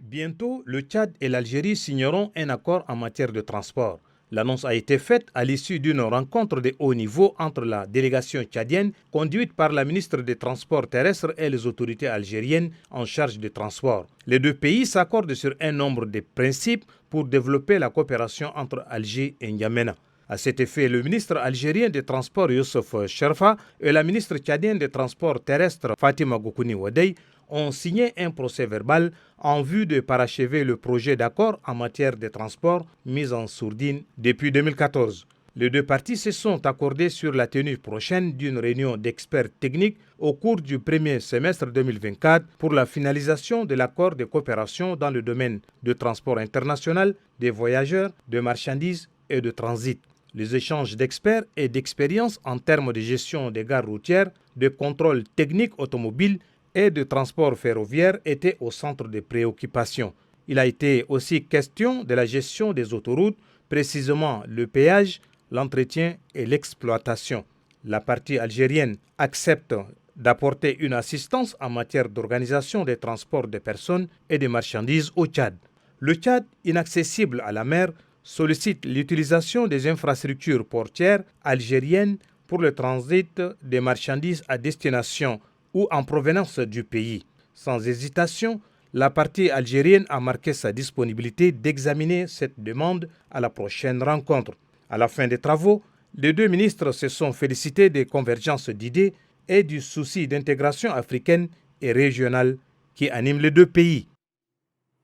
Bientôt, le Tchad et l'Algérie signeront un accord en matière de transport. L'annonce a été faite à l'issue d'une rencontre de haut niveau entre la délégation tchadienne conduite par la ministre des Transports terrestres et les autorités algériennes en charge des transports. Les deux pays s'accordent sur un nombre de principes pour développer la coopération entre Alger et N'Djamena. À cet effet, le ministre algérien des Transports Youssef Sherfa et la ministre tchadienne des Transports terrestres Fatima Goukouni Wadey ont signé un procès-verbal en vue de parachever le projet d'accord en matière de transport mis en sourdine depuis 2014. Les deux parties se sont accordées sur la tenue prochaine d'une réunion d'experts techniques au cours du premier semestre 2024 pour la finalisation de l'accord de coopération dans le domaine de transport international, des voyageurs, de marchandises et de transit. Les échanges d'experts et d'expériences en termes de gestion des gares routières, de contrôle technique automobile et de transport ferroviaire étaient au centre des préoccupations. Il a été aussi question de la gestion des autoroutes, précisément le péage, l'entretien et l'exploitation. La partie algérienne accepte d'apporter une assistance en matière d'organisation des transports de personnes et de marchandises au Tchad. Le Tchad, inaccessible à la mer, sollicite l'utilisation des infrastructures portières algériennes pour le transit des marchandises à destination ou en provenance du pays. Sans hésitation, la partie algérienne a marqué sa disponibilité d'examiner cette demande à la prochaine rencontre. À la fin des travaux, les deux ministres se sont félicités des convergences d'idées et du souci d'intégration africaine et régionale qui anime les deux pays.